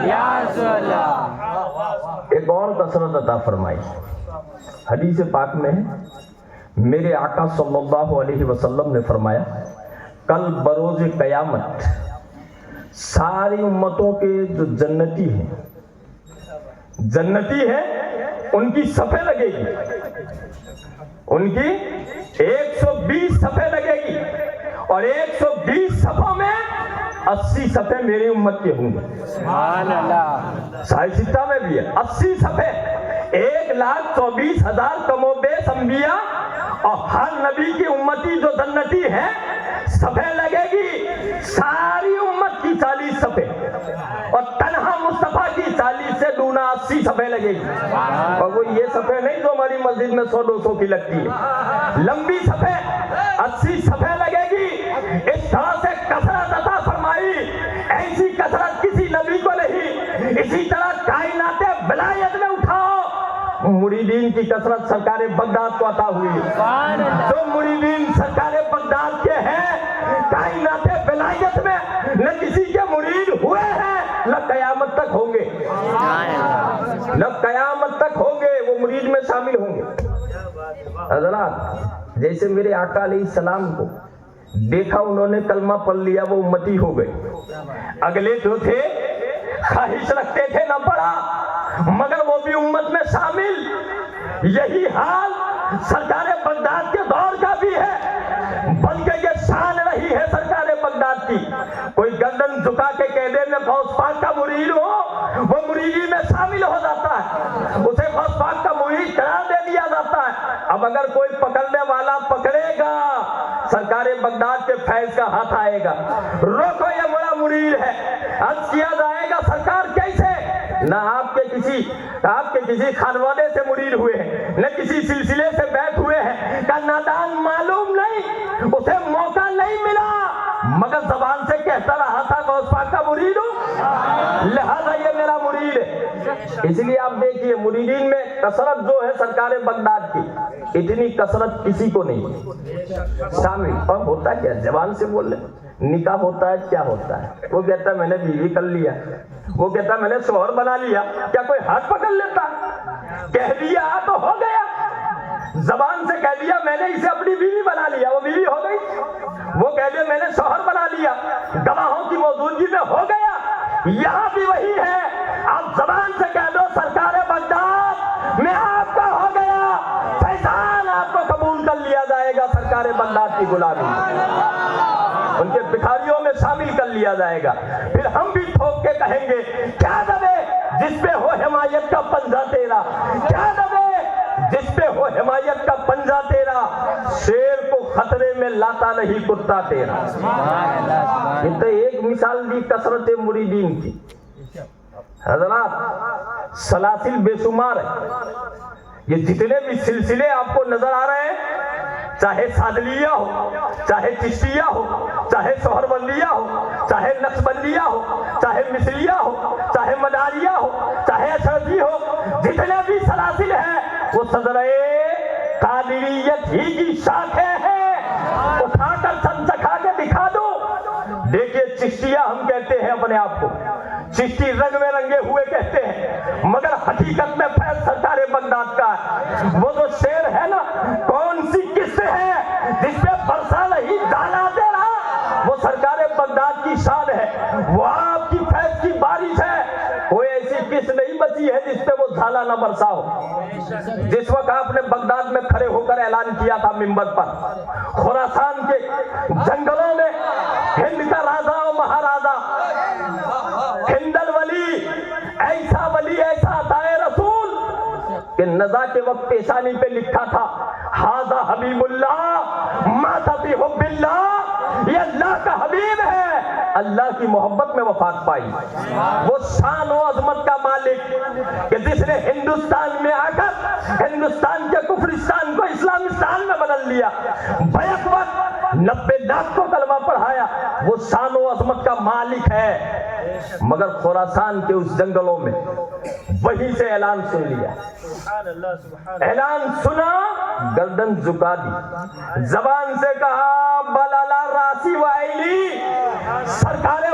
یا رسول اللہ۔ ایک اور کثرت عطا فرمائی۔ حدیث پاک میں ہے، میرے آقا صلی اللہ علیہ وسلم نے فرمایا کل بروز قیامت ساری امتوں کے جو جنتی ہیں ان کی صفیں لگے گی، ان کی 120 صفیں لگے گی، اور 120 صفوں میں 80 صفیں میری امت کے ہوں گے۔ سبحان اللہ۔ صحیح ستہ میں بھی ہے 80 صفیں، 1,24,000 کم و بیش انبیاء اور ہر نبی کی امتی جو جنتی ہے صفیں لگے گی، ساری امت کی 40 صفیں، اور تنہا مصطفیٰ کی 40 سے دونا 80 صفیں لگے گی۔ اور وہ یہ صفیں نہیں جو ہماری مسجد میں 100-200 کی لگتی ہے، لمبی صفیں 80 صفیں لگے گی۔ اس طرح سے کثرت عطا فرمائی، ایسی کثرت کسی نبی کو نہیں۔ اسی طرح کائنات ولایت میں اٹھاؤ، مریدین کی کثرت سرکار بغداد کو عطا ہوئی۔ جو مریدین سرکار بغداد کے ہیں کائنات ولایت میں نہ کسی کے مرید ہوئے ہیں نہ قیامت تک ہوں گے، نہ قیامت تک ہوں گے، وہ مرید میں شامل ہوں گے۔ حضرات جیسے میرے آقا علیہ السلام کو دیکھا انہوں نے کلمہ پڑھ لیا وہ امتی ہو گئے، اگلے جو تھے خواہش رکھتے تھے نہ پڑھا مگر وہ بھی امت میں شامل۔ یہی حال سرکار بغداد کے دور کا بھی ہے، بلکہ یہ شان رہی ہے سرکار بغداد کی۔ کوئی گردن جھکا کے کہہ دے میں غوث پاک کا مرید ہوں، وہ مریدی میں شامل ہو جاتا ہے، اسے غوث پاک کا مرید قرار دے دیا جاتا ہے۔ اب اگر کوئی پکڑنے والا پکڑے گا سرکار بغداد کے فیض کا ہاتھ آئے گا، روکو یہ بڑا مرید ہے، عرض کیا جائے گا سرکار کیسے؟ نہ آپ کے کسی خانوادے سے مرید ہوئے ہیں، نہ کسی سلسلے سے بیعت ہوئے ہیں، کا نادان معلوم نہیں، اسے موقع نہیں ملا مگر زبان سے کہتا رہا تھا غوث پاک کا مرید ہوں، لہذا یہ میرا مرید ہے۔ اس لیے آپ دیکھیے مریدین میں کثرت جو ہے سرکار بغداد کی، اتنی کثرت کسی کو نہیں شامل۔ اور ہوتا کیا زبان سے بول لیں، نکاح ہوتا ہے کیا ہوتا ہے، وہ کہتا ہے میں نے بیوی کر لیا، وہ کہتا ہے میں نے شوہر بنا لیا، کیا کوئی ہاتھ پکڑ لیتا؟ کہہ دیا تو ہو گیا، زبان سے کہہ دیا میں نے اسے اپنی بیوی بنا لیا، وہ بیوی ہو گئی۔ وہ کہہ دیا میں نے شوہر بنا لیا، گواہوں کی موجودگی میں ہو گیا۔ یہاں بھی وہی ہے، آپ زبان سے کہہ دو سرکار بغداد میں آپ کا ہو گیا، فیضان آپ کو قبول کر لیا جائے گا، سرکار بغداد کی غلامی ان کے بھکاریوں میں شامل کر لیا جائے گا۔ پھر ہم بھی ٹھوک کے کہیں گے کیا دبے جس پہ ہو حمایت کا پنجہ تیرا، کیا دبے جس پہ ہو حمایت کا پنجہ تیرا، شیر کو خطرے میں لاتا نہیں کتا تیرا۔ یہ تو ایک مثال دی کثرت مریدین کی۔ حضرات سلاسل بے شمار ہے، یہ جتنے بھی سلسلے آپ کو نظر آ رہے ہیں، چاہے سادلیہ ہو، چاہے چشتیہ ہو، چاہے سہروردیہ ہو، چاہے نقشبندیہ ہو، چاہے مصریہ ہو، چاہے مداریہ ہو، چاہے اشرفی ہو، جتنے بھی سلاسل ہیں وہ صدرِ قادریت ہی کی شاخیں ہیں۔ اٹھا کر سن چکھا کے دکھا دو۔ دیکھیے چشتیہ ہم کہتے ہیں اپنے آپ کو، چشتی رنگ میں رنگے ہوئے کہتے ہیں مگر حقیقت میں فیض سرکار بغداد کا ہے۔ وہ جو شعر ہے نا، کون سی قسط ہے جس پہ برسا نہیں ڈالا دے رہا، وہ سرکار بغداد کی شان ہے، وہ آپ کی فیض کی بارش ہے۔ کوئی ایسی قسط نہیں بچی ہے جس پہ وہ جھالا نہ برسا ہو۔ جس وقت آپ نے بغداد میں کھڑے ہو کر اعلان کیا تھا منبر پر، خراسان کے جنگلوں میں ہند کا راجا و مہاراجا ہند الولی، ایسا ولی ایسا عطائے رسول کہ نزا کے وقت پیشانی پہ لکھا تھا ھذا حبیب اللہ مات فی حب اللہ، یہ اللہ کا حبیب ہے، اللہ کی محبت میں وفات پائی۔ وہ شان و عظمت کا مالک کہ جس نے ہندوستان میں آ کر ہندوستان کے کفرستان کو اسلامستان میں بدل لیا، بیک وقت 90 لاکھ کو کلمہ پڑھایا، وہ شان و عظمت کا مالک ہے۔ مگر خراسان کے اس جنگلوں میں وہیں سے اعلان سن لیا، اعلان سنا، گردن جھکا دی، زبان سے کہا بلالا راسی وائلی، سرکار